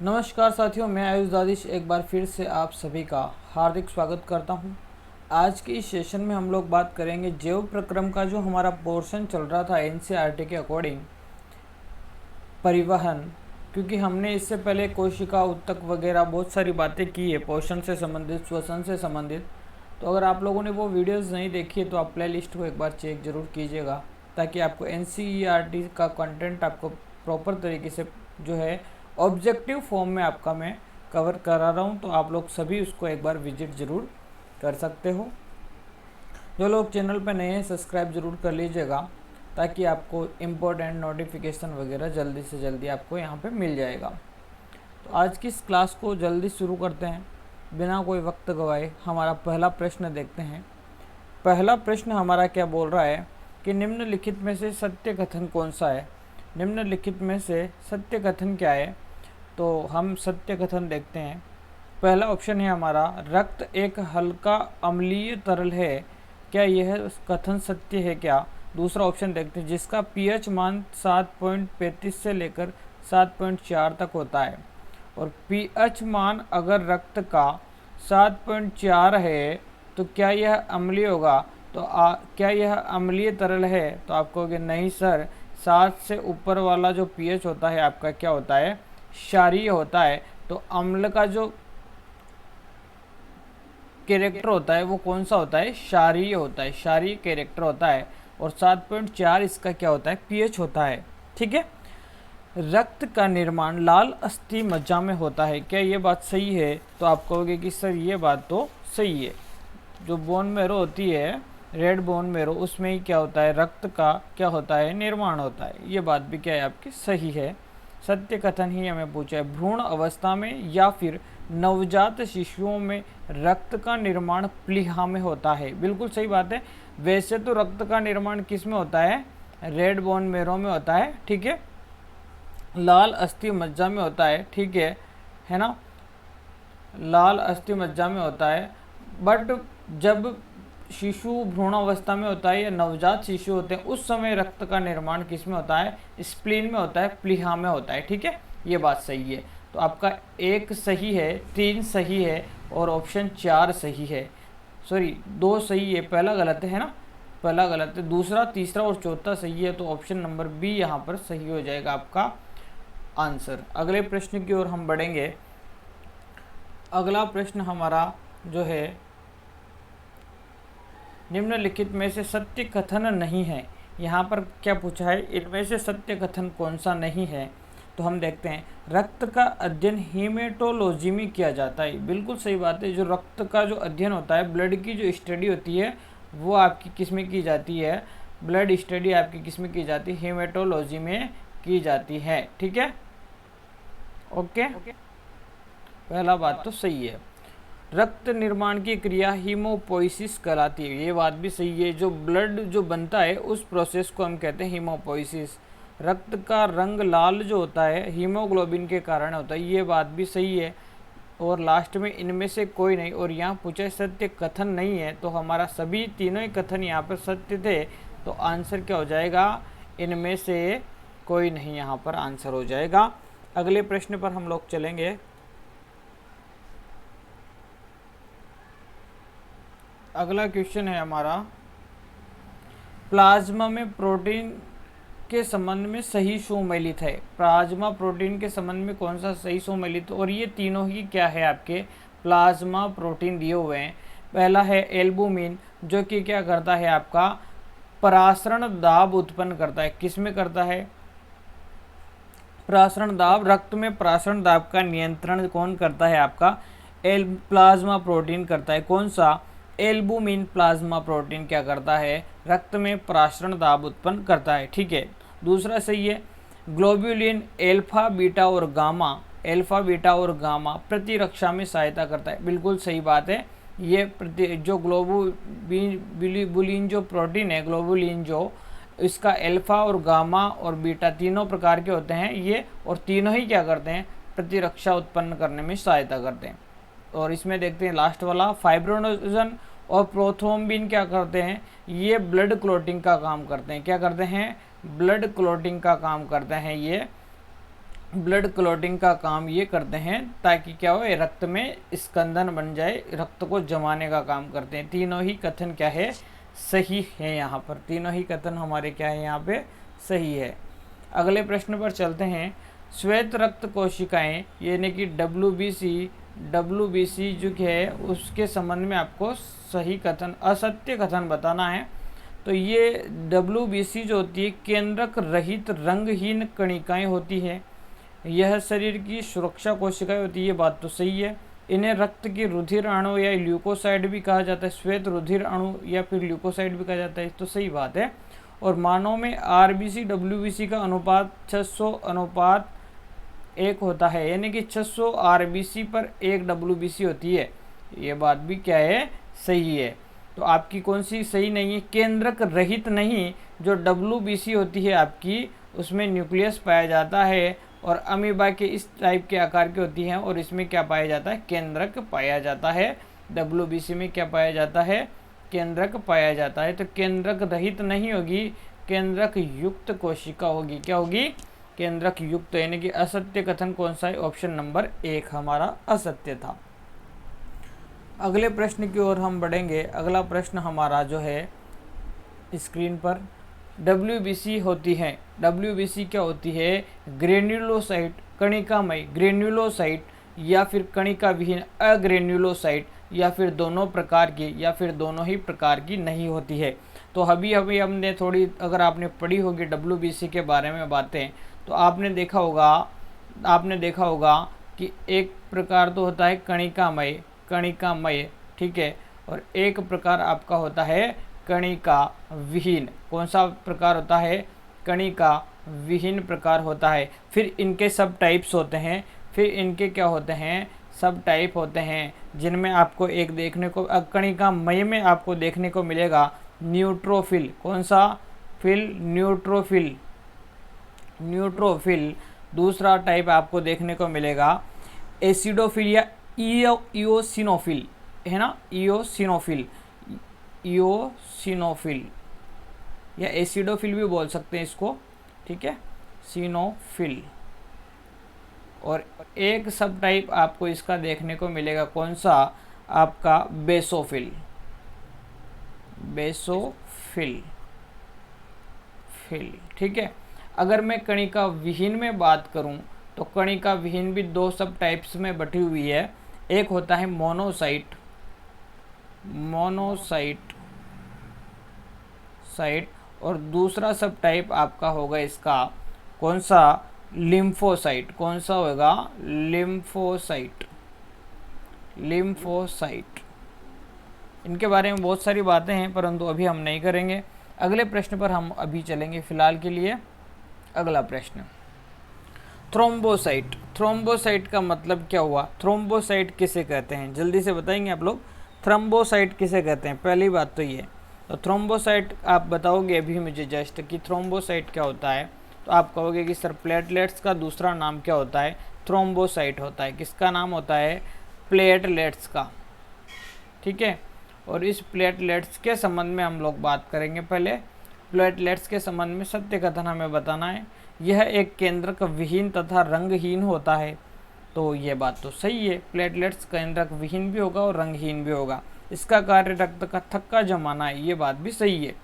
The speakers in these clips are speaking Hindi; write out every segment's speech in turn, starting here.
नमस्कार साथियों, मैं आयुष दादिश एक बार फिर से आप सभी का हार्दिक स्वागत करता हूं। आज के इस सेशन में हम लोग बात करेंगे जैव प्रक्रम का जो हमारा पोर्शन चल रहा था एनसीईआरटी के अकॉर्डिंग परिवहन, क्योंकि हमने इससे पहले कोशिका उत्तक वगैरह बहुत सारी बातें की है पोषण से संबंधित, श्वसन से संबंधित। तो अगर आप लोगों ने वो वीडियोस नहीं देखी है तो आप प्ले लिस्ट को एक बार चेक ज़रूर कीजिएगा, ताकि आपको एनसीईआरटी का कंटेंट आपको प्रॉपर तरीके से जो है ऑब्जेक्टिव फॉर्म में आपका मैं कवर करा रहा हूँ। तो आप लोग सभी उसको एक बार विजिट ज़रूर कर सकते हो। जो लोग चैनल पर नए हैं सब्सक्राइब ज़रूर कर लीजिएगा, ताकि आपको इम्पोर्टेंट नोटिफिकेशन वगैरह जल्दी से जल्दी आपको यहाँ पे मिल जाएगा। तो आज की इस क्लास को जल्दी शुरू करते हैं बिना कोई वक्त गवाए। हमारा पहला प्रश्न देखते हैं। पहला प्रश्न हमारा क्या बोल रहा है कि निम्नलिखित में से सत्य कथन कौन सा है। निम्नलिखित में से सत्य कथन क्या है, तो हम सत्य कथन देखते हैं। पहला ऑप्शन है हमारा, रक्त एक हल्का अम्लीय तरल है, क्या यह कथन सत्य है क्या। दूसरा ऑप्शन देखते हैं, जिसका पीएच मान 7.35 से लेकर 7.4 तक होता है, और पीएच मान अगर रक्त का 7.4 है तो क्या यह अम्लीय होगा। तो क्या यह अम्लीय तरल है, तो आप कहोगे नहीं सर, 7 से ऊपर वाला जो पीएच होता है आपका क्या होता है, क्षारीय होता है। तो अम्ल का जो कैरेक्टर होता है वो कौन सा होता है, क्षारीय होता है, क्षारीय कैरेक्टर होता है। और 7.4 इसका क्या होता है, पीएच होता है। ठीक है। रक्त का निर्माण लाल अस्थि मज्जा में होता है, क्या ये बात सही है। तो आप कहोगे कि सर ये बात तो सही है। जो बोन मैरो होती है, रेड बोन मैरो, उसमें ही क्या होता है, रक्त का क्या होता है, निर्माण होता है। ये बात भी क्या है आपकी सही है। सत्य कथन ही हमें पूछा है, भ्रूण अवस्था में या फिर नवजात शिशुओं में रक्त का निर्माण प्लीहा में होता है। बिल्कुल सही बात है। वैसे तो रक्त का निर्माण किस में होता है, रेड बोन मैरो में होता है। ठीक है। लाल अस्थि मज्जा में होता है। ठीक है ना, लाल अस्थि मज्जा में होता है। बट जब शिशु भ्रूणावस्था में होता है या नवजात शिशु होते हैं, उस समय रक्त का निर्माण किस में होता है, स्प्लीन में होता है, प्लीहा में होता है। ठीक है, ये बात सही है। तो आपका 1 सही है, 3 सही है और ऑप्शन 4 सही है। सॉरी 2 सही है, पहला गलत है ना, पहला गलत है, दूसरा तीसरा और चौथा सही है। तो ऑप्शन नंबर बी यहाँ पर सही हो जाएगा आपका आंसर। अगले प्रश्न की ओर हम बढ़ेंगे। अगला प्रश्न हमारा जो है, निम्नलिखित में से सत्य कथन नहीं है। यहाँ पर क्या पूछा है, इनमें से सत्य कथन कौन सा नहीं है। तो हम देखते हैं, रक्त का अध्ययन हीमेटोलॉजी में किया जाता है। बिल्कुल सही बात है। जो रक्त का जो अध्ययन होता है, ब्लड की जो स्टडी होती है, वो आपकी किस में की जाती है, ब्लड स्टडी आपकी किस में की जाती है, हीमेटोलॉजी में की जाती है। ठीक है, ओके। पहला बात तो सही है। रक्त निर्माण की क्रिया हीमोपोइसिस कहलाती है, ये बात भी सही है। जो ब्लड जो बनता है उस प्रोसेस को हम कहते हैं हीमोपोइसिस। रक्त का रंग लाल जो होता है हीमोग्लोबिन के कारण होता है, ये बात भी सही है। और लास्ट में इनमें से कोई नहीं, और यहाँ पूछा है सत्य कथन नहीं है, तो हमारा सभी तीनों ही कथन यहाँ पर सत्य थे। तो आंसर क्या हो जाएगा, इनमें से कोई नहीं, यहाँ पर आंसर हो जाएगा। अगले प्रश्न पर हम लोग चलेंगे। अगला क्वेश्चन है हमारा, प्लाज्मा में प्रोटीन के संबंध में सही सुमेलित है। प्लाज्मा प्रोटीन के संबंध में कौन सा सही सुमेलित, और ये तीनों ही क्या है आपके प्लाज्मा प्रोटीन दिए हुए हैं। पहला है एल्बुमिन, जो कि क्या करता है आपका परासरण दाब उत्पन्न करता है। किस में करता है, परासरण दाब। रक्त में परासरण दाब का नियंत्रण कौन करता है आपका, प्लाज्मा प्रोटीन करता है। कौन सा, एल्बुमिन प्लाज्मा प्रोटीन क्या करता है, रक्त में परासरण दाब उत्पन्न करता है। ठीक है, दूसरा सही है। ग्लोब्यूलिन अल्फा बीटा और गामा, अल्फा बीटा और गामा प्रतिरक्षा में सहायता करता है। बिल्कुल सही बात है। ये जो ग्लोबुलिन जो प्रोटीन है, ग्लोबुलिन जो इसका अल्फा और गामा और बीटा तीनों प्रकार के होते हैं ये, और तीनों ही क्या करते हैं, प्रतिरक्षा उत्पन्न करने में सहायता करते हैं। और इसमें देखते हैं लास्ट वाला, फाइब्रोनोजन और प्रोथ्रोम्बिन क्या करते हैं, ये ब्लड क्लॉटिंग का काम करते हैं। क्या करते हैं, ब्लड क्लॉटिंग का काम करते हैं ये ब्लड क्लॉटिंग का काम ये करते हैं ताकि क्या हो, रक्त में स्कंदन बन जाए, रक्त को जमाने का काम करते हैं। तीनों ही कथन क्या है, सही है। यहाँ पर तीनों ही कथन हमारे क्या है, यहाँ पे सही है। अगले प्रश्न पर चलते हैं। श्वेत रक्त कोशिकाएं यानी कि डब्ल्यू जो है उसके संबंध में आपको सही कथन असत्य कथन बताना है। तो ये डब्ल्यू जो होती है केंद्रक रहित रंगहीन कणिकाएं होती है। यह शरीर की सुरक्षा कोशिकाएं होती है, ये बात तो सही है। इन्हें रक्त की रुधिर अणु या ल्यूकोसाइड भी कहा जाता है, श्वेत रुधिर अणु या फिर ल्यूकोसाइड भी कहा जाता है, तो सही बात है। और मानव में आरबीसी डब्ल्यूबीसी का अनुपात 600:1 होता है, यानी कि 600 आरबीसी पर 1 डब्ल्यूबीसी होती है। ये बात भी क्या है, सही है। तो आपकी कौन सी सही नहीं है, केंद्रक रहित नहीं, जो डब्ल्यूबीसी होती है आपकी उसमें न्यूक्लियस पाया जाता है और अमीबा के इस टाइप के आकार की होती हैं, और इसमें क्या पाया जाता है, केंद्रक पाया जाता है। डब्ल्यूबीसी में क्या पाया जाता है, केंद्रक पाया जाता है। तो केंद्रक रहित नहीं होगी, केंद्रक युक्त कोशिका होगी। क्या होगी, केंद्रक युक्त, यानी कि असत्य कथन कौन सा है, ऑप्शन नंबर 1 हमारा असत्य था। अगले प्रश्न की ओर हम बढ़ेंगे। अगला प्रश्न हमारा जो है स्क्रीन पर, डब्ल्यूबीसी होती है, डब्ल्यूबीसी क्या होती है, ग्रेन्युलोसाइट कणिकामय ग्रेन्युलोसाइट या फिर कणिका विहीन अग्रेन्युलोसाइट या फिर दोनों प्रकार की या फिर दोनों ही प्रकार की नहीं होती है। तो अभी हमने थोड़ी, अगर आपने पढ़ी होगी डब्ल्यूबीसी के बारे में बातें, तो आपने देखा होगा कि एक प्रकार तो होता है कणिकामय, ठीक है, और एक प्रकार आपका होता है कणिका विहीन। कौन सा प्रकार होता है, कणिका विहीन प्रकार होता है। फिर इनके सब टाइप्स होते हैं, फिर इनके क्या होते हैं, सब टाइप होते हैं, जिनमें आपको एक देखने को कणिकामय में आपको देखने को मिलेगा न्यूट्रोफिल। कौन सा फिल, न्यूट्रोफिल। दूसरा टाइप आपको देखने को मिलेगा एसिडोफिल या इओसिनोफिल, है ना, इओसिनोफिल या एसिडोफिल भी बोल सकते हैं इसको, ठीक है, सिनोफिल। और एक सब टाइप आपको इसका देखने को मिलेगा, कौन सा, आपका बेसोफिल, ठीक है। अगर मैं कणिका विहीन में बात करूं तो कणिका विहीन भी 2 सब टाइप्स में बटी हुई है। एक होता है मोनोसाइट और दूसरा सब टाइप आपका होगा इसका, कौन सा, लिम्फोसाइट। कौन सा होगा, लिम्फोसाइट। इनके बारे में बहुत सारी बातें हैं, परंतु अभी हम नहीं करेंगे। अगले प्रश्न पर हम अभी चलेंगे फिलहाल के लिए। अगला प्रश्न, थ्रोम्बोसाइट का मतलब क्या हुआ, थ्रोम्बोसाइट किसे कहते हैं, जल्दी से बताएंगे आप लोग, थ्रोम्बोसाइट किसे कहते हैं। पहली बात तो ये, तो थ्रोम्बोसाइट आप बताओगे अभी मुझे जस्ट कि थ्रोम्बोसाइट क्या होता है, तो आप कहोगे कि सर प्लेटलेट्स का दूसरा नाम क्या होता है, थ्रोम्बोसाइट होता है। किसका नाम होता है, प्लेटलेट्स का, ठीक है। और इस प्लेटलेट्स के संबंध में हम लोग बात करेंगे। पहले प्लेटलेट्स के संबंध में सत्य कथन हमें बताना है। यह एक केंद्रक विहीन तथा रंगहीन होता है, तो ये बात तो सही है, प्लेटलेट्स केंद्रक विहीन भी होगा और रंगहीन भी होगा। इसका कार्य रक्त का थक्का जमाना है, ये बात भी सही है।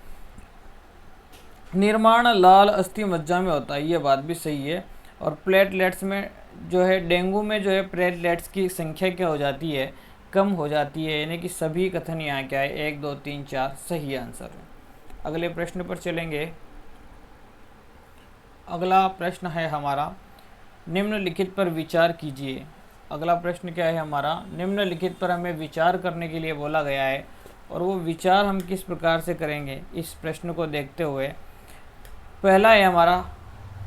निर्माण लाल अस्थि मज्जा में होता है, ये बात भी सही है। और प्लेटलेट्स में जो है, डेंगू में जो है प्लेटलेट्स की संख्या क्या हो जाती है, कम हो जाती है, यानी कि सभी कथन यहाँ क्या है, 1 2 3 4 सही आंसर है। अगले प्रश्न पर चलेंगे। अगला प्रश्न है हमारा, निम्नलिखित पर विचार कीजिए। अगला प्रश्न क्या है हमारा, निम्नलिखित पर हमें विचार करने के लिए बोला गया है, और वो विचार हम किस प्रकार से करेंगे इस प्रश्न को देखते हुए। पहला है हमारा,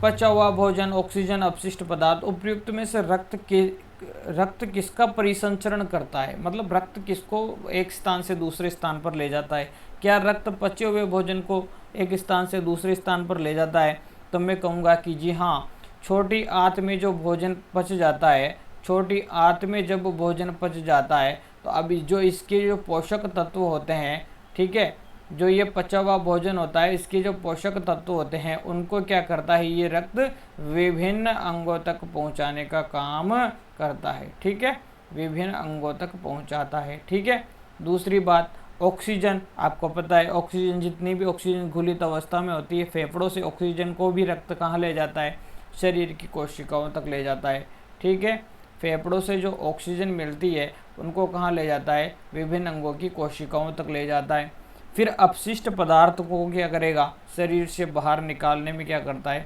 पचा हुआ भोजन, ऑक्सीजन, अपशिष्ट पदार्थ, उपयुक्त में से रक्त किसका परिसंचरण करता है, मतलब रक्त किसको एक स्थान से दूसरे स्थान पर ले जाता है। क्या रक्त पचे हुए भोजन को एक स्थान से दूसरे स्थान पर ले जाता है, तो मैं कहूँगा कि जी हाँ, छोटी आंत में जो भोजन पच जाता है, छोटी आंत में जब भोजन पच जाता है, तो अभी जो इसके जो पोषक तत्व होते हैं, ठीक है, जो ये पचा हुआ भोजन होता है, इसके जो पोषक तत्व होते हैं उनको क्या करता है, ये रक्त विभिन्न अंगों तक पहुंचाने का काम करता है। ठीक है, विभिन्न अंगों तक पहुंचाता है। ठीक है, दूसरी बात, ऑक्सीजन, आपको पता है ऑक्सीजन, जितनी भी ऑक्सीजन घुलित अवस्था में होती है, फेफड़ों से ऑक्सीजन को भी रक्त कहाँ ले जाता है, शरीर की कोशिकाओं तक ले जाता है। ठीक है, फेफड़ों से जो ऑक्सीजन मिलती है उनको कहाँ ले जाता है, विभिन्न अंगों की कोशिकाओं तक ले जाता है। फिर अपशिष्ट पदार्थ को क्या करेगा, शरीर से बाहर निकालने में क्या करता है,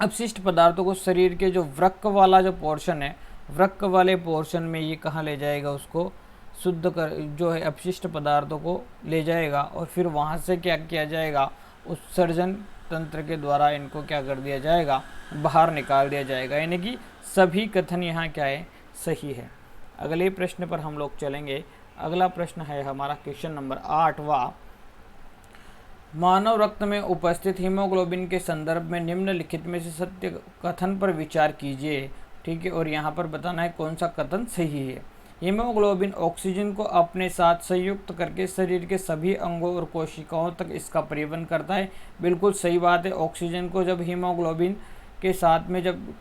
अपशिष्ट पदार्थों को शरीर के जो वृक्क वाला जो पोर्शन है, वृक्क वाले पोर्शन में ये कहाँ ले जाएगा, उसको शुद्ध कर, जो है अपशिष्ट पदार्थों को ले जाएगा और फिर वहाँ से क्या किया जाएगा, उत्सर्जन तंत्र के द्वारा इनको क्या कर दिया जाएगा, बाहर निकाल दिया जाएगा। यानी कि सभी कथन यहाँ क्या है, सही है। अगले प्रश्न पर हम लोग चलेंगे। अगला प्रश्न है हमारा क्वेश्चन नंबर 8वां। मानव रक्त में उपस्थित हीमोग्लोबिन के संदर्भ में निम्नलिखित में से सत्य कथन पर विचार कीजिए। ठीक है, और यहाँ पर बताना है कौन सा कथन सही है। हीमोग्लोबिन ऑक्सीजन को अपने साथ संयुक्त करके शरीर के सभी अंगों और कोशिकाओं तक इसका परिवहन करता है। बिल्कुल सही बात है। ऑक्सीजन को जब हीमोग्लोबिन के साथ में जब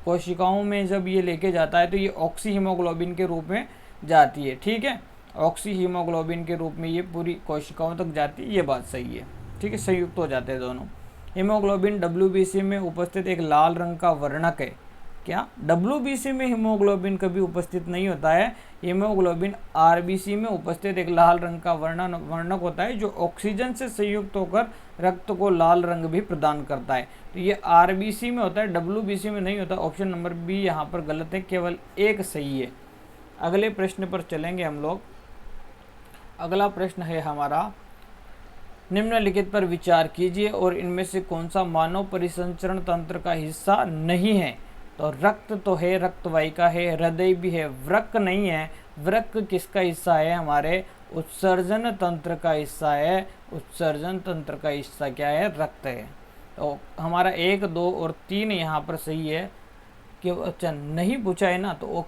कोशिकाओं में जब ये लेके जाता है तो ये ऑक्सी हीमोग्लोबिन के रूप में जाती है। ठीक है, ऑक्सी हीमोग्लोबिन के रूप में ये पूरी कोशिकाओं तक जाती है, ये बात सही है। ठीक है, संयुक्त हो जाते हैं दोनों। हीमोग्लोबिन WBC में उपस्थित एक लाल रंग का वर्णक है। क्या WBC में हीमोग्लोबिन कभी उपस्थित नहीं होता है। हीमोग्लोबिन RBC में उपस्थित एक लाल रंग का वर्णक होता है जो ऑक्सीजन से संयुक्त होकर रक्त को लाल रंग भी प्रदान करता है। तो ये RBC में होता है, WBC में नहीं होता। ऑप्शन नंबर बी यहाँ पर गलत है, केवल एक सही है। अगले प्रश्न पर चलेंगे हम लोग। अगला प्रश्न है हमारा, निम्नलिखित पर विचार कीजिए और इनमें से कौन सा मानव परिसंचरण तंत्र का हिस्सा नहीं है। तो रक्त तो है, रक्तवाहिका है, हृदय भी है, वृक्क नहीं है। वृक्क किसका हिस्सा है, हमारे उत्सर्जन तंत्र का हिस्सा है। उत्सर्जन तंत्र का हिस्सा क्या है, रक्त है। तो हमारा 1, 2 और 3 यहाँ पर सही है। केवल अच्छा नहीं पूछा है ना, तो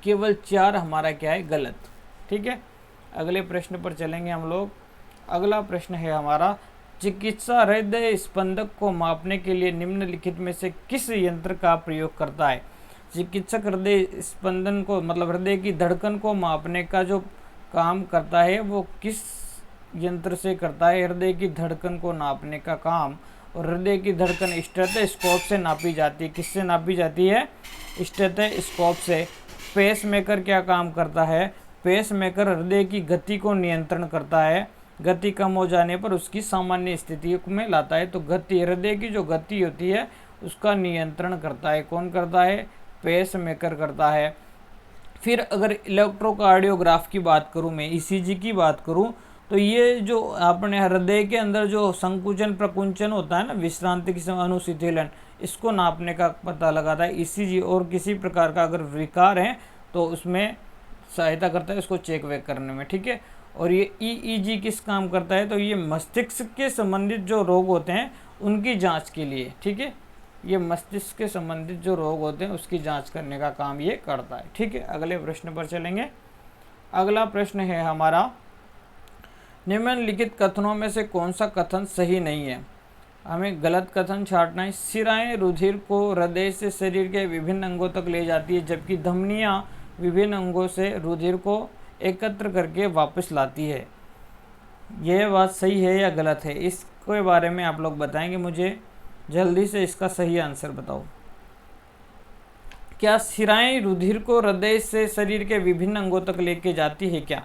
केवल 4 हमारा क्या है, गलत। ठीक है, अगले प्रश्न पर चलेंगे हम लोग। अगला प्रश्न है हमारा, चिकित्सा हृदय स्पंदक को मापने के लिए निम्नलिखित में से किस यंत्र का प्रयोग करता है। चिकित्सक हृदय स्पंदन को, मतलब हृदय की धड़कन को मापने का जो काम करता है वो किस यंत्र से करता है। हृदय की धड़कन को नापने का काम, और हृदय की धड़कन स्टेथोस्कोप से नापी जाती है। किससे नापी जाती है, स्टेथोस्कोप से। पेस मेकर क्या काम करता है, पेस मेकर हृदय की गति को नियंत्रण करता है। गति कम हो जाने पर उसकी सामान्य स्थिति में लाता है। तो गति, हृदय की जो गति होती है उसका नियंत्रण करता है। कौन करता है, पेस मेकर करता है। फिर अगर इलेक्ट्रोकार्डियोग्राफ की बात करूं मैं, ECG की बात करूं, तो ये जो अपने हृदय के अंदर जो संकुचन प्रकुंचन होता है ना, विश्रांति की अनुशीतलन, इसको नापने का पता लगाता है ECG। और किसी प्रकार का अगर विकार है तो उसमें सहायता करता है उसको चेक वेक करने में। ठीक है, और ये EEG किस काम करता है, तो ये मस्तिष्क के संबंधित जो रोग होते हैं उनकी जांच के लिए। ठीक है, ये मस्तिष्क के संबंधित जो रोग होते हैं उसकी जांच करने का काम ये करता है। ठीक है, अगले प्रश्न पर चलेंगे। अगला प्रश्न है हमारा, निम्नलिखित कथनों में से कौन सा कथन सही नहीं है। हमें गलत कथन छांटना है। शिराएं रुधिर को हृदय से शरीर के विभिन्न अंगों तक ले जाती है, जबकि धमनियां विभिन्न अंगों से रुधिर को एकत्र करके वापस लाती है। यह बात सही है या गलत है, इसके बारे में आप लोग बताएंगे मुझे। जल्दी से इसका सही आंसर बताओ। क्या शिराएं रुधिर को हृदय से शरीर के विभिन्न अंगों तक लेके जाती है क्या?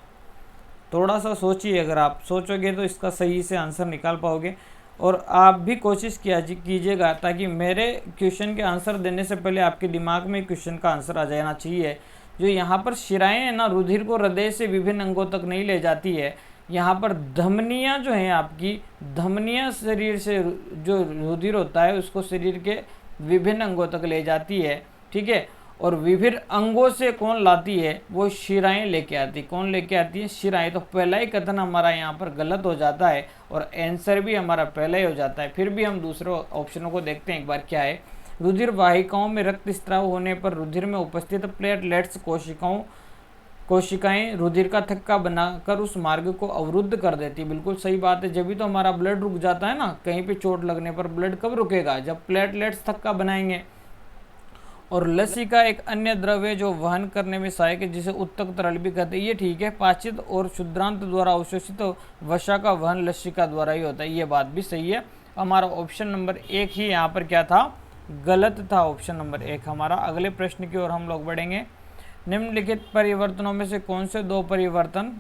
थोड़ा सा सोचिए, अगर आप सोचोगे तो इसका सही से आंसर निकाल पाओगे। और आप भी कोशिश कीजिएगा ताकि मेरे क्वेश्चन के आंसर देने से पहले आपके दिमाग में क्वेश्चन का आंसर आ जाना चाहिए। जो यहाँ पर शिराएं है ना, रुधिर को हृदय से विभिन्न अंगों तक नहीं ले जाती है। यहाँ पर धमनियाँ जो हैं आपकी, धमनियाँ शरीर से जो रुधिर होता है उसको शरीर के विभिन्न अंगों तक ले जाती है। ठीक है, और विभिन्न अंगों से कौन लाती है, वो शिराएं लेके आती। कौन लेके आती है, शिराएं। तो पहला ही कथन हमारा यहाँ पर गलत हो जाता है और आंसर भी हमारा पहला ही हो जाता है। फिर भी हम दूसरे ऑप्शनों को देखते हैं एक बार क्या है। रुधिर वाहिकाओं में रक्तस्राव होने पर रुधिर में उपस्थित प्लेटलेट्स कोशिकाओं कोशिकाएं रुधिर का थक्का बनाकर उस मार्ग को अवरुद्ध कर देती। बिल्कुल सही बात है, जब भी तो हमारा ब्लड रुक जाता है ना, कहीं पे चोट लगने पर ब्लड कब रुकेगा, जब प्लेटलेट्स थक्का बनाएंगे। और लसिका एक अन्य द्रव्य जो वहन करने में सहायक है, जिसे उत्तक तरल भी कहते हैं। ये ठीक है, पाचित और शुद्रांत द्वारा अवशोषित वसा का वहन लसिका द्वारा ही होता है, ये बात भी सही है। हमारा ऑप्शन नंबर 1 ही यहाँ पर क्या था, गलत था, ऑप्शन नंबर 1 हमारा। अगले प्रश्न की ओर हम लोग बढ़ेंगे। निम्नलिखित परिवर्तनों में से कौन से 2 परिवर्तन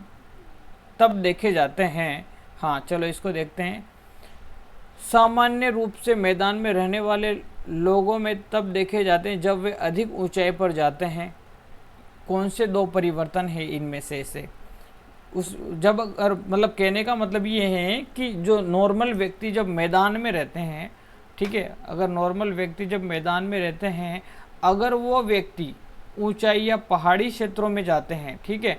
तब देखे जाते हैं। हाँ चलो इसको देखते हैं। सामान्य रूप से मैदान में रहने वाले लोगों में तब देखे जाते हैं जब वे अधिक ऊंचाई पर जाते हैं। कौन से 2 परिवर्तन है इनमें से उस जब अगर मतलब कहने का मतलब ये है कि जो नॉर्मल व्यक्ति जब मैदान में रहते हैं, ठीक है, अगर नॉर्मल व्यक्ति जब मैदान में रहते हैं, अगर वो व्यक्ति ऊंचाई या पहाड़ी क्षेत्रों में जाते हैं, ठीक है,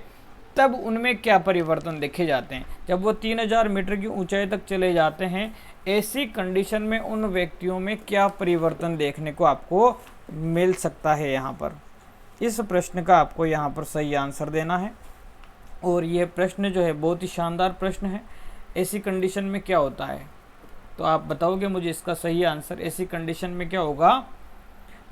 तब उनमें क्या परिवर्तन देखे जाते हैं। जब वो 3000 मीटर की ऊंचाई तक चले जाते हैं, ऐसी कंडीशन में उन व्यक्तियों में क्या परिवर्तन देखने को आपको मिल सकता है। यहाँ पर इस प्रश्न का आपको यहाँ पर सही आंसर देना है। और ये प्रश्न जो है बहुत ही शानदार प्रश्न है। ऐसी कंडीशन में क्या होता है, तो आप बताओगे मुझे इसका सही आंसर। ऐसी कंडीशन में क्या होगा,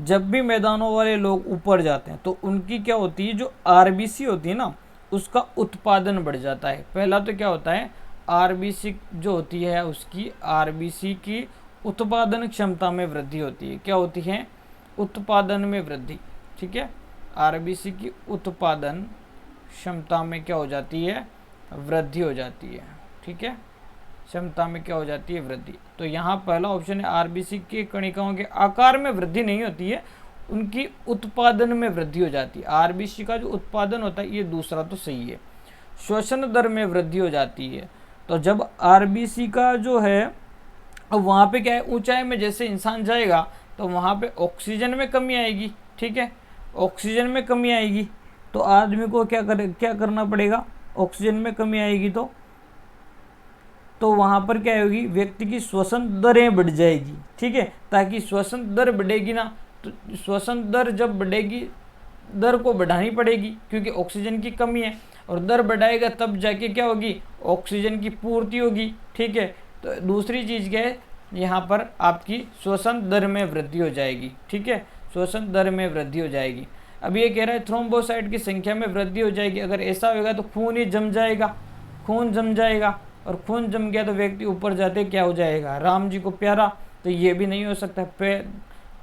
जब भी मैदानों वाले लोग ऊपर जाते हैं तो उनकी क्या होती है, जो आरबीसी होती है ना, उसका उत्पादन बढ़ जाता है। पहला तो क्या होता है, आरबीसी जो होती है उसकी आरबीसी की उत्पादन क्षमता में वृद्धि होती है। क्या होती है, उत्पादन में वृद्धि, ठीक है, आरबीसी की उत्पादन क्षमता में क्या हो जाती है, वृद्धि हो जाती है, ठीक है, क्षमता में क्या हो जाती है, वृद्धि। तो यहाँ पहला ऑप्शन है, आरबीसी के कणिकाओं के आकार में वृद्धि नहीं होती है, उनकी उत्पादन में वृद्धि हो जाती है। आरबीसी का जो उत्पादन होता है, ये दूसरा तो सही है। श्वसन दर में वृद्धि हो जाती है। तो जब आरबीसी का जो है, अब वहाँ पे क्या है, ऊंचाई में जैसे इंसान जाएगा तो वहाँ पे ऑक्सीजन में कमी आएगी, ठीक है, ऑक्सीजन में कमी आएगी तो आदमी को क्या करना पड़ेगा, ऑक्सीजन में कमी आएगी तो वहाँ पर क्या होगी, व्यक्ति की श्वसन दरें बढ़ जाएगी, ठीक है, ताकि श्वसन दर बढ़ेगी ना, तो श्वसन दर जब बढ़ेगी, दर को बढ़ानी पड़ेगी क्योंकि ऑक्सीजन की कमी है, और दर बढ़ाएगा तब जाके क्या होगी, ऑक्सीजन की पूर्ति होगी, ठीक है। तो दूसरी चीज़ क्या है, यहाँ पर आपकी श्वसन दर में वृद्धि हो जाएगी, ठीक है, श्वसन दर में वृद्धि हो जाएगी। अब ये कह रहा है थ्रोम्बोसाइट की संख्या में वृद्धि हो जाएगी। अगर ऐसा होगा तो खून ही जम जाएगा, खून जम जाएगा, और खून जम गया तो व्यक्ति ऊपर जाते क्या हो जाएगा, राम जी को प्यारा। तो ये भी नहीं हो सकता,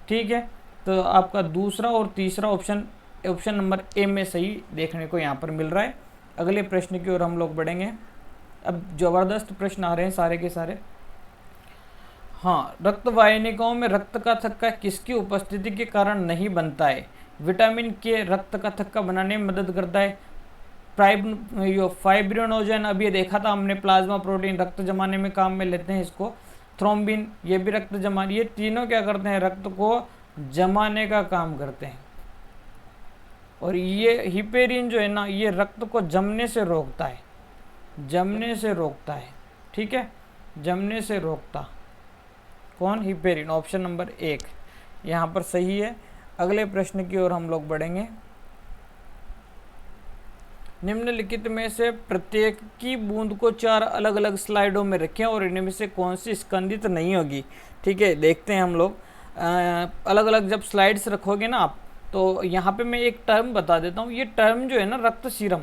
ठीक है। तो आपका दूसरा और तीसरा ऑप्शन नंबर ए में सही देखने को यहाँ पर मिल रहा है। अगले प्रश्न की ओर हम लोग बढ़ेंगे। अब ज़बरदस्त प्रश्न आ रहे हैं सारे के सारे। हाँ, रक्त वाहिनिकाओं में रक्त का थक्का किसकी उपस्थिति के कारण नहीं बनता है। विटामिन के रक्त का थक्का बनाने में मदद करता है। फाइब्रिनोजन, अब ये देखा था हमने, प्लाज्मा प्रोटीन रक्त जमाने में काम में लेते हैं इसको। थ्रोम्बिन, ये भी रक्त जमा, ये तीनों क्या करते हैं, रक्त को जमाने का काम करते हैं। और ये हिपेरिन जो है ना, ये रक्त को जमने से रोकता है, जमने से रोकता है, ठीक है, जमने से रोकता। कौन, हिपेरिन, ऑप्शन नंबर 1 यहाँ पर सही है। अगले प्रश्न की ओर हम लोग बढ़ेंगे। निम्नलिखित में से प्रत्येक की बूंद को 4 अलग अलग स्लाइडों में रखें और इनमें से कौन सी स्कंदित नहीं होगी। ठीक है, देखते हैं हम लोग। अलग अलग जब स्लाइड्स रखोगे ना आप, तो यहाँ पे मैं एक टर्म बता देता हूँ। ये टर्म जो है ना, रक्त सीरम,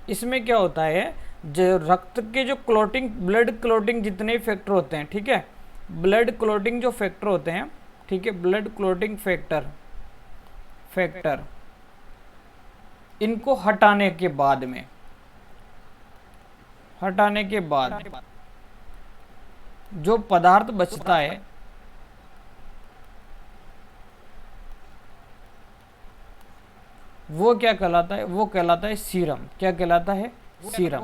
इसमें क्या होता है, जो रक्त के जो क्लॉटिंग, ब्लड क्लॉटिंग जितने फैक्टर होते हैं, ठीक है, ब्लड क्लॉटिंग जो फैक्टर होते हैं, ठीक है, ब्लड क्लॉटिंग फैक्टर इनको हटाने के बाद जो पदार्थ बचता है, वो क्या कहलाता है, वो कहलाता है सीरम। क्या कहलाता है, सीरम।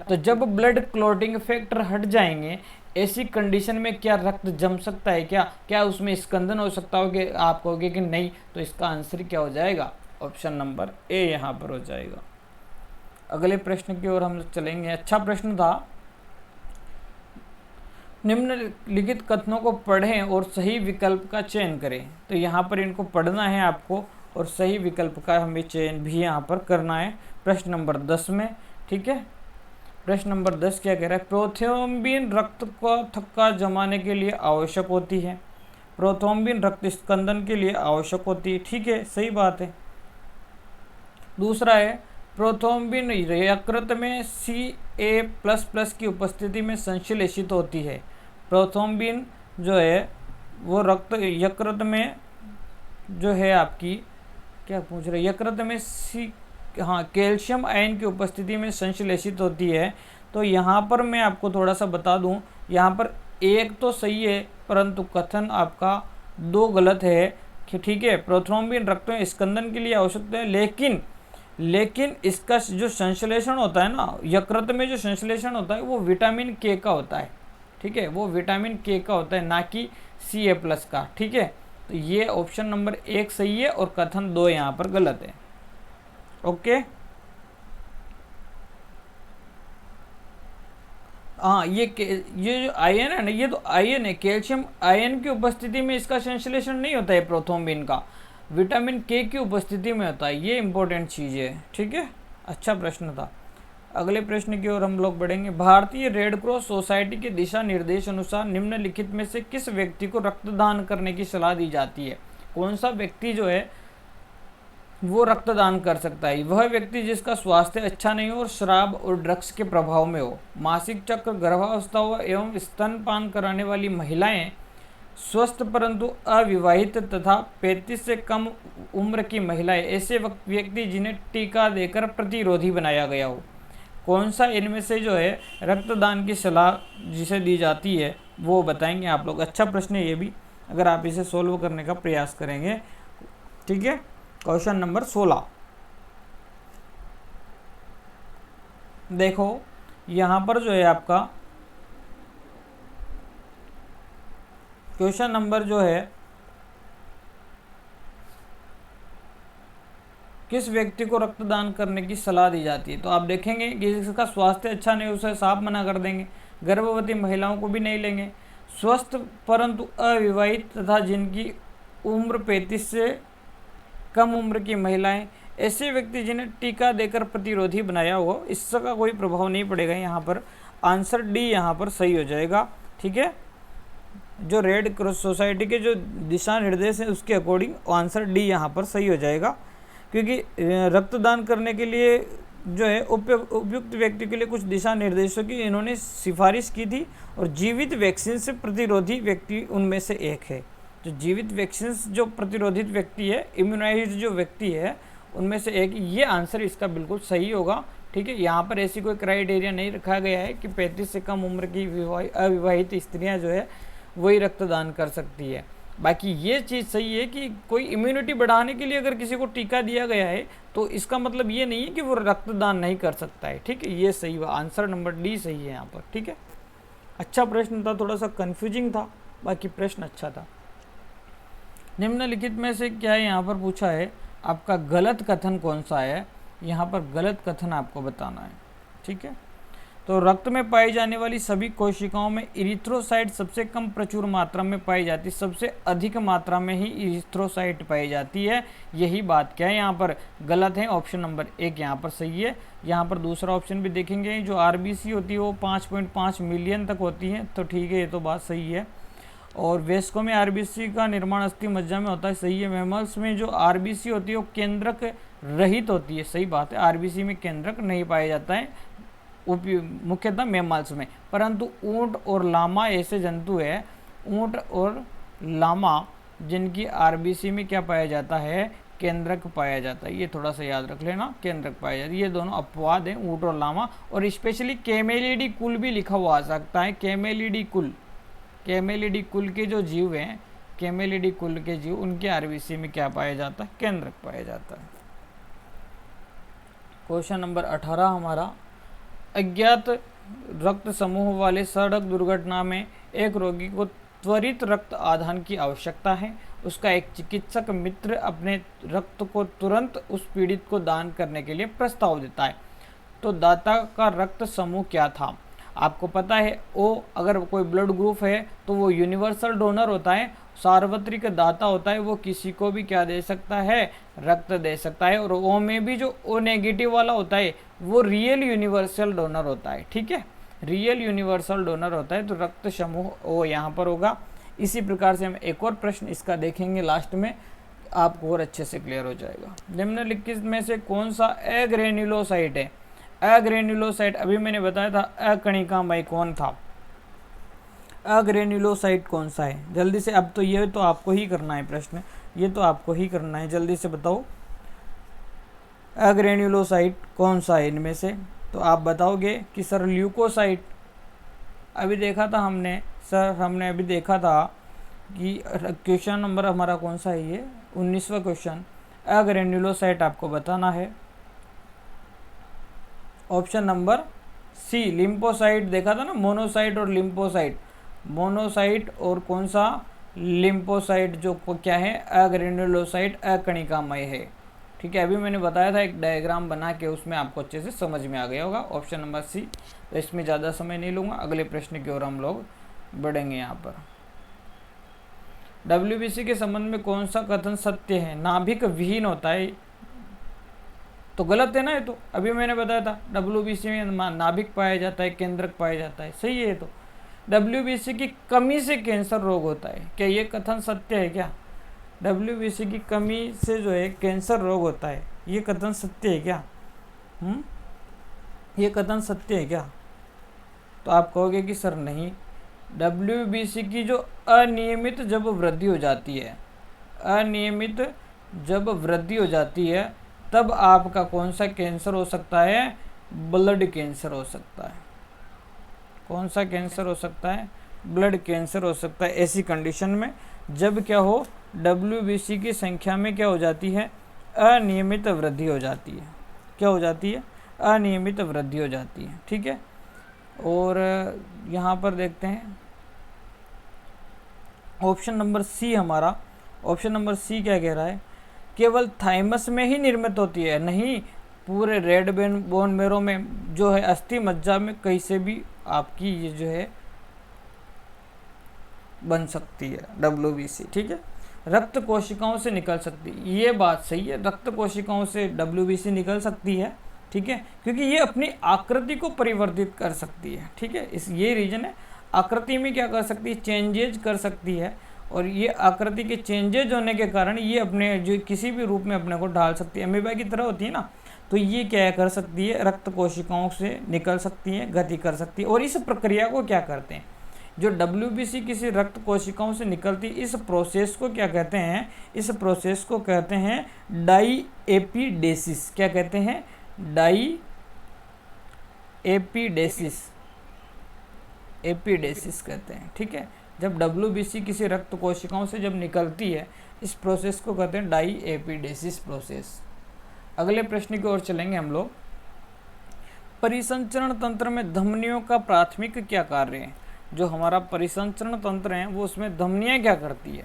तो जब ब्लड क्लॉटिंग फैक्टर हट जाएंगे, ऐसी कंडीशन में क्या रक्त जम सकता है, क्या उसमें स्कंदन हो सकता हो, कि आप कहोगे कि नहीं, तो इसका आंसर क्या हो जाएगा, ऑप्शन नंबर ए यहाँ पर हो जाएगा। अगले प्रश्न की ओर हम चलेंगे। अच्छा प्रश्न था। निम्नलिखित कथनों को पढ़ें और सही विकल्प का चयन करें। तो यहाँ पर इनको पढ़ना है आपको और सही विकल्प का हमें चयन भी यहाँ पर करना है प्रश्न नंबर 10 में। ठीक है, प्रश्न नंबर 10 क्या कह रहा है? प्रोथ्रोम्बिन रक्त को थक्का जमाने के लिए आवश्यक होती है। प्रोथ्रोम्बिन रक्त स्कंदन के लिए आवश्यक होती है। ठीक है, सही बात है। दूसरा है प्रोथ्रोम्बिन यकृत में Ca++ की उपस्थिति में संश्लेषित होती है। प्रोथ्रोम्बिन जो है वो रक्त यकृत में जो है आपकी क्या पूछ रहे, यकृत में कैल्शियम आयन की उपस्थिति में संश्लेषित होती है। तो यहाँ पर मैं आपको थोड़ा सा बता दूँ, यहाँ पर एक तो सही है परंतु कथन आपका 2 गलत है कि ठीक है, प्रोथ्रोम्बिन रक्त में स्कंदन के लिए आवश्यक है, लेकिन इसका जो संश्लेषण होता है ना, यकृत में जो संश्लेषण होता है वो विटामिन के का होता है। ठीक है, वो विटामिन के का होता है, ना कि Ca+ का। ठीक है, तो ये ऑप्शन नंबर 1 सही है और कथन 2 यहाँ पर गलत है। ओके, हाँ, ये जो आयन है ना, ये तो आयन है, कैल्शियम आयन की उपस्थिति में इसका संश्लेषण नहीं होता है प्रोथ्रोम्बिन का, विटामिन के की उपस्थिति में होता है। ये इंपॉर्टेंट चीज़ है। ठीक है, अच्छा प्रश्न था। अगले प्रश्न की ओर हम लोग बढ़ेंगे। भारतीय रेड क्रॉस सोसाइटी के दिशा निर्देश अनुसार निम्नलिखित में से किस व्यक्ति को रक्तदान करने की सलाह दी जाती है? कौन सा व्यक्ति जो है वो रक्तदान कर सकता है? वह व्यक्ति जिसका स्वास्थ्य अच्छा नहीं हो और शराब और ड्रग्स के प्रभाव में हो, मासिक चक्र, गर्भावस्था हो एवं स्तनपान कराने वाली महिलाएं, स्वस्थ परंतु अविवाहित तथा 35 से कम उम्र की महिलाएं, ऐसे व्यक्ति जिन्हें टीका देकर प्रतिरोधी बनाया गया हो। कौन सा इनमें से जो है रक्तदान की सलाह जिसे दी जाती है वो बताएंगे आप लोग। अच्छा प्रश्न है ये भी, अगर आप इसे सोल्व करने का प्रयास करेंगे। ठीक है, क्वेश्चन नंबर 16 देखो, यहाँ पर जो है आपका क्वेश्चन नंबर जो है किस व्यक्ति को रक्तदान करने की सलाह दी जाती है, तो आप देखेंगे कि जिसका स्वास्थ्य अच्छा नहीं उसे साफ मना कर देंगे, गर्भवती महिलाओं को भी नहीं लेंगे, स्वस्थ परंतु अविवाहित तथा जिनकी उम्र 35 से कम उम्र की महिलाएं, ऐसे व्यक्ति जिन्हें टीका देकर प्रतिरोधी बनाया हो, इसका कोई प्रभाव नहीं पड़ेगा। यहाँ पर आंसर डी यहाँ पर सही हो जाएगा। ठीक है, जो रेड क्रॉस सोसाइटी के जो दिशा निर्देश हैं उसके अकॉर्डिंग आंसर डी यहाँ पर सही हो जाएगा, क्योंकि रक्तदान करने के लिए जो है उपयुक्त व्यक्ति के लिए कुछ दिशा निर्देशों की इन्होंने सिफारिश की थी, और जीवित वैक्सीन से प्रतिरोधी व्यक्ति उनमें से एक है। जो जीवित वैक्सीन जो प्रतिरोधित व्यक्ति है, इम्यूनाइज्ड जो व्यक्ति है, उनमें से एक, ये आंसर इसका बिल्कुल सही होगा। ठीक है, यहाँ पर ऐसी कोई क्राइटेरिया नहीं रखा गया है कि 35 से कम उम्र की अविवाहित स्त्रियाँ जो है वही रक्तदान कर सकती है। बाकी ये चीज़ सही है कि कोई इम्यूनिटी बढ़ाने के लिए अगर किसी को टीका दिया गया है तो इसका मतलब ये नहीं है कि वो रक्तदान नहीं कर सकता है। ठीक है, ये सही हुआ, आंसर नंबर डी सही है यहाँ पर। ठीक है, अच्छा प्रश्न था, थोड़ा सा कंफ्यूजिंग था, बाकी प्रश्न अच्छा था। निम्नलिखित में से क्या है यहाँ पर पूछा है, आपका गलत कथन कौन सा है? यहाँ पर गलत कथन आपको बताना है। ठीक है, तो रक्त में पाई जाने वाली सभी कोशिकाओं में इरिथ्रोसाइट सबसे कम प्रचुर मात्रा में पाई जाती है, सबसे अधिक मात्रा में ही इरिथ्रोसाइट पाई जाती है। यही बात क्या है यहाँ पर गलत है, ऑप्शन नंबर 1 यहाँ पर सही है। यहाँ पर दूसरा ऑप्शन भी देखेंगे, जो आरबीसी होती है वो 5.5 मिलियन तक होती है, तो ठीक है, ये तो बात सही है। और वयस्कों में आरबीसी का निर्माण अस्थि मज्जा में होता है, सही है। मैमल्स में जो आरबीसी होती है वो केंद्रक रहित होती है, सही बात है, आरबीसी में केंद्रक नहीं पाया जाता है मुख्यतः मैमल्स में। परंतु ऊंट और लामा ऐसे जंतु है, ऊंट और लामा, जिनकी आरबीसी में क्या पाया जाता है, केंद्रक पाया जाता है। ये थोड़ा सा याद रख लेना, केंद्रक पाया जाता है। ये दोनों अपवाद हैं, ऊंट और लामा। और स्पेशली कैमेलिडी कुल भी लिखा हुआ आ सकता है, कैमेलिडी कुल, कैमेलिडी कुल के जो जीव हैं, कैमेलिडी कुल के जीव, उनके आरबीसी में क्या पाया जाता है, केंद्रक पाया जाता है। क्वेश्चन नंबर 18 हमारा, अज्ञात रक्त समूह वाले सड़क दुर्घटना में एक रोगी को त्वरित रक्त आदान की आवश्यकता है। उसका एक चिकित्सक मित्र अपने रक्त को तुरंत उस पीड़ित को दान करने के लिए प्रस्ताव देता है। तो दाता का रक्त समूह क्या था? आपको पता है, ओ अगर कोई ब्लड ग्रुप है तो वो यूनिवर्सल डोनर होता है, सार्वत्रिक दाता होता है वो किसी को भी क्या दे सकता है, रक्त दे सकता है। और ओ में भी जो ओ नेगेटिव वाला होता है वो रियल यूनिवर्सल डोनर होता है, ठीक है, रियल यूनिवर्सल डोनर होता है। तो रक्त समूह ओ यहाँ पर होगा। इसी प्रकार से हम एक और प्रश्न इसका देखेंगे लास्ट में, आपको और अच्छे से क्लियर हो जाएगा। निम्नलिखित में से कौन सा अग्रेन्युलोसाइट है? अग्रेन्युलोसाइट अभी मैंने बताया था अकणिकामय कौन था, अग्रेन्युलोसाइट कौन सा है? जल्दी से, अब तो ये तो आपको ही करना है प्रश्न, ये तो आपको ही करना है, जल्दी से बताओ अग्रेन्युलोसाइट कौन सा है इनमें से? तो आप बताओगे कि सर ल्यूकोसाइट। अभी देखा था हमने सर, हमने अभी देखा था कि क्वेश्चन नंबर हमारा कौन सा है, ये 19वां क्वेश्चन। अग्रेन्युलोसाइट आपको बताना है। ऑप्शन नंबर सी लिम्फोसाइट देखा था ना, मोनोसाइट और लिम्फोसाइट, मोनोसाइट और कौन सा, लिम्फोसाइट, जो क्या है अग्रेन्युलोसाइट अकणिकामय है, ठीक है। अभी मैंने बताया था एक डायग्राम बना के, उसमें आपको अच्छे से समझ में आ गया होगा। Option number C. तो इसमें ज़्यादा समय नहीं लूँगा, अगले प्रश्न की ओर हम लोग बढ़ेंगे। यहाँ पर WBC के संबंध में कौन सा कथन सत्य है? नाभिक विहीन होता है, तो गलत है ना ये तो। अभी मैंने बताया था WBC में नाभिक पाया जाता है, केंद्रक पाया जाता है, सही है। तो WBC की कमी से कैंसर रोग होता है, क्या ये कथन सत्य है क्या? WBC की कमी से जो है कैंसर रोग होता है, ये कथन सत्य है क्या? ये कथन सत्य है क्या? तो आप कहोगे कि सर नहीं, WBC की जो अनियमित जब वृद्धि हो जाती है, अनियमित जब वृद्धि हो जाती है, तब आपका कौन सा कैंसर हो सकता है? ब्लड कैंसर हो सकता है। कौन सा कैंसर हो सकता है? ब्लड कैंसर हो सकता है। ऐसी कंडीशन में जब क्या हो, WBC की संख्या में क्या हो जाती है? अनियमित वृद्धि हो जाती है। क्या हो जाती है? अनियमित वृद्धि हो जाती है, ठीक है। और यहाँ पर देखते हैं ऑप्शन नंबर सी हमारा, ऑप्शन नंबर सी क्या कह रहा है? केवल थाइमस में ही निर्मित होती है, नहीं, पूरे रेड बोन मेरो में जो है अस्थि मज्जा में कहीं से भी आपकी ये जो है बन सकती है WBC, ठीक है। रक्त कोशिकाओं से निकल सकती है, ये बात सही है, रक्त कोशिकाओं से WBC निकल सकती है, ठीक है, क्योंकि ये अपनी आकृति को परिवर्तित कर सकती है, ठीक है। इस ये रीजन है, आकृति में क्या कर सकती है? चेंजेज कर सकती है। और ये आकृति के चेंजेज होने के कारण ये अपने जो किसी भी रूप में अपने को ढाल सकती है, अमीबा की तरह होती है ना, तो ये क्या कर सकती है? रक्त कोशिकाओं से निकल सकती है, गति कर सकती है। और इस प्रक्रिया को क्या करते हैं? जो WBC किसी रक्त कोशिकाओं से निकलती, इस प्रोसेस को क्या कहते हैं? इस प्रोसेस को कहते हैं डाई एपिडेसिस। क्या कहते हैं? डाई एपिडेसिस, एपिडेसिस कहते हैं, ठीक है। जब WBC किसी रक्त कोशिकाओं से जब निकलती है, इस प्रोसेस को कहते हैं डाई एपिडेसिस प्रोसेस। अगले प्रश्न की ओर चलेंगे हम लोग। परिसंचरण तंत्र में धमनियों का प्राथमिक क्या कार्य है? जो हमारा परिसंचरण तंत्र है वो उसमें धमनियाँ क्या करती है?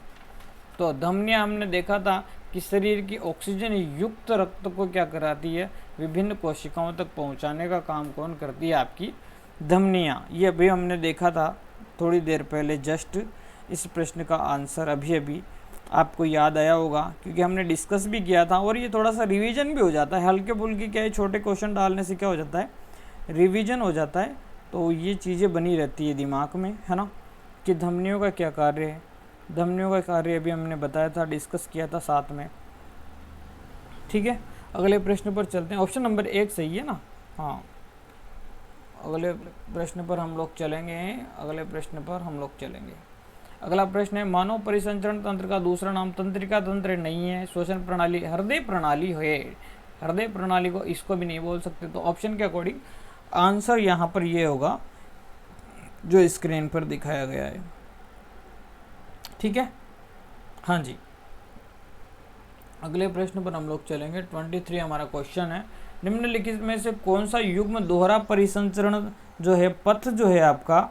तो धमनियाँ हमने देखा था कि शरीर की ऑक्सीजन युक्त रक्त को क्या कराती है? विभिन्न कोशिकाओं तक पहुंचाने का काम कौन करती है? आपकी धमनियाँ। ये अभी हमने देखा था थोड़ी देर पहले, जस्ट इस प्रश्न का आंसर अभी अभी आपको याद आया होगा, क्योंकि हमने डिस्कस भी किया था। और ये थोड़ा सा रिवीजन भी हो जाता है, हल्के फुल्के क्या है, छोटे क्वेश्चन डालने से क्या हो जाता है? रिवीजन हो जाता है। तो ये चीज़ें बनी रहती है दिमाग में, है ना, कि धमनियों का क्या कार्य है। धमनियों का कार्य अभी हमने बताया था, डिस्कस किया था साथ में, ठीक है। अगले प्रश्न पर चलते हैं। ऑप्शन नंबर 1 सही है ना? हाँ, अगले प्रश्न पर हम लोग चलेंगे, अगले प्रश्न पर हम लोग चलेंगे। अगला प्रश्न है, मानव परिसंचरण तंत्र का दूसरा नाम तंत्रिका तंत्र नहीं है, श्वसन प्रणाली, हृदय प्रणाली है। हृदय प्रणाली को इसको भी नहीं बोल सकते। तो ऑप्शन के अकॉर्डिंग आंसर यहाँ पर ये होगा जो स्क्रीन पर दिखाया गया है, ठीक है। हाँ जी, अगले प्रश्न पर हम लोग चलेंगे। 23 हमारा क्वेश्चन है, निम्नलिखित में से कौन सा युग्म दोहरा परिसंचरण जो है पथ जो है आपका,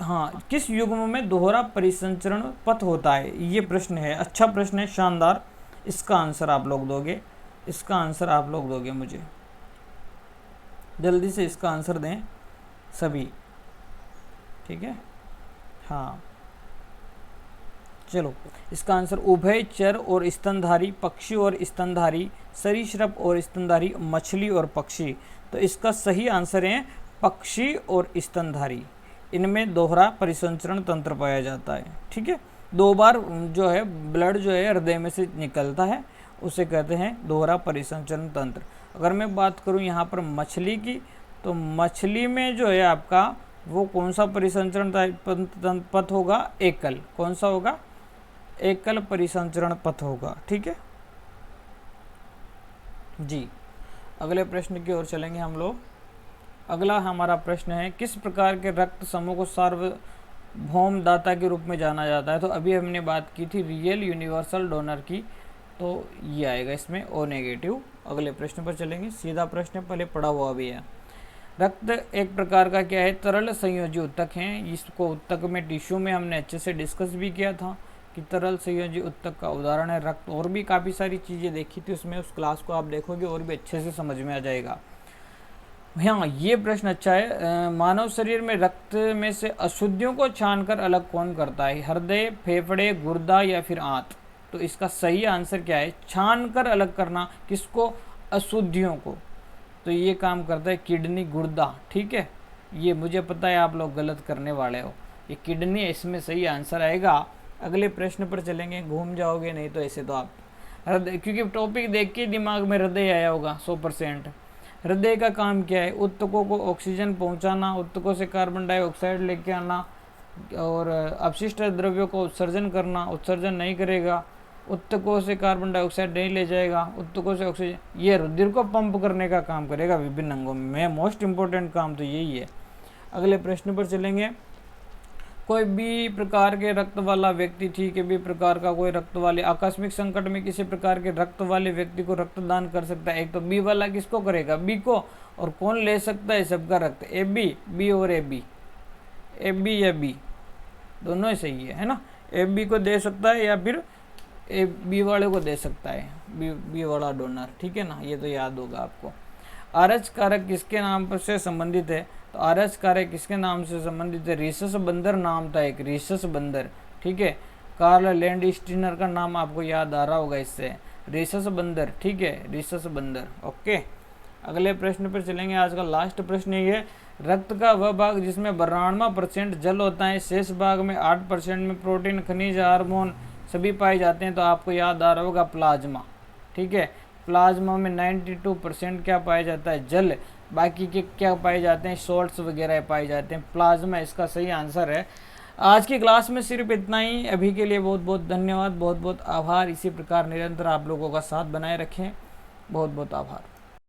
हाँ, किस युग्म में दोहरा परिसंचरण पथ होता है? ये प्रश्न है, अच्छा प्रश्न है, शानदार। इसका आंसर आप लोग दोगे, इसका आंसर आप लोग दोगे मुझे, जल्दी से इसका आंसर दें सभी, ठीक है। हाँ चलो, इसका आंसर उभयचर और स्तनधारी, पक्षी और स्तनधारी, सरीसृप और स्तनधारी, मछली और पक्षी। तो इसका सही आंसर है पक्षी और स्तनधारी। इनमें दोहरा परिसंचरण तंत्र पाया जाता है। ठीक है, 2 बार जो है ब्लड जो है हृदय में से निकलता है, उसे कहते हैं दोहरा परिसंचरण तंत्र। अगर मैं बात करूं यहाँ पर मछली की, तो मछली में जो है आपका वो कौन सा परिसंचरण पथ होगा? एकल। कौन सा होगा? एकल परिसंचरण पथ होगा। ठीक है जी, अगले प्रश्न की ओर चलेंगे हम लोग। अगला हमारा प्रश्न है, किस प्रकार के रक्त समूह को सार्वभौम दाता के रूप में जाना जाता है? तो अभी हमने बात की थी रियल यूनिवर्सल डोनर की, तो ये आएगा इसमें ओ नेगेटिव। अगले प्रश्न पर चलेंगे, सीधा प्रश्न पहले पढ़ा हुआ भी है। रक्त एक प्रकार का क्या है? तरल संयोजी ऊतक है। इसको ऊतक में टिश्यू में हमने अच्छे से डिस्कस भी किया था कि तरल संयोजी ऊतक का उदाहरण है रक्त। और भी काफ़ी सारी चीज़ें देखी थी उसमें, उस क्लास को आप देखोगे और भी अच्छे से समझ में आ जाएगा। हाँ, ये प्रश्न अच्छा है। मानव शरीर में रक्त में से अशुद्धियों को छानकर अलग कौन करता है? हृदय, फेफड़े, गुर्दा या फिर आंत? तो इसका सही आंसर क्या है? छानकर अलग करना। किसको? अशुद्धियों को। तो ये काम करता है किडनी, गुर्दा। ठीक है, ये मुझे पता है आप लोग गलत करने वाले हो, ये किडनी इसमें सही आंसर आएगा। अगले प्रश्न पर चलेंगे, घूम जाओगे नहीं तो ऐसे तो आप हृदय, क्योंकि टॉपिक देख के दिमाग में हृदय आया होगा 100%। हृदय का काम क्या है? ऊतकों को ऑक्सीजन पहुंचाना, ऊतकों से कार्बन डाइऑक्साइड लेके आना और अपशिष्ट द्रव्यों को उत्सर्जन करना। उत्सर्जन नहीं करेगा, ऊतकों से कार्बन डाइऑक्साइड नहीं ले जाएगा, ऊतकों से ऑक्सीजन, ये रुधिर को पंप करने का काम करेगा विभिन्न अंगों में। मोस्ट इंपॉर्टेंट काम तो यही है। अगले प्रश्न पर चलेंगे, कोई भी प्रकार के रक्त वाला व्यक्ति, ठीक है, भी प्रकार का कोई रक्त वाले आकस्मिक संकट में किसी प्रकार के रक्त वाले व्यक्ति को रक्तदान कर सकता है। एक तो बी वाला किसको करेगा? बी को। और कौन ले सकता है सबका रक्त? ए बी, बी और ए बी, ए बी या बी दोनों ही सही है ना? ए बी को दे सकता है या फिर ए बी वाले को दे सकता है, बी वाला डोनर। ठीक है ना, ये तो याद होगा आपको। आरएच कारक किसके नाम पर से संबंधित है? तो आरएच कारक किसके नाम से संबंधित है? रिसस बंदर नाम था एक, रिसस बंदर। ठीक है, कार्ल लैंडस्टीनर का नाम आपको याद आ रहा होगा इससे, रिसस बंदर। ठीक है, रिसस बंदर। ओके, अगले प्रश्न पर चलेंगे। आज का लास्ट प्रश्न ये, रक्त का वह भाग जिसमें 92% जल होता है, शेष भाग में 8% में प्रोटीन, खनिज, हार्मोन सभी पाए जाते हैं। तो आपको याद आ रहा होगा प्लाज्मा। ठीक है, प्लाज्मा में 92% क्या पाया जाता है? जल। बाकी के क्या पाए जाते हैं? सॉल्ट्स वगैरह पाए जाते हैं। प्लाज्मा इसका सही आंसर है। आज की क्लास में सिर्फ इतना ही। अभी के लिए बहुत बहुत धन्यवाद, बहुत बहुत आभार। इसी प्रकार निरंतर आप लोगों का साथ बनाए रखें। बहुत बहुत आभार।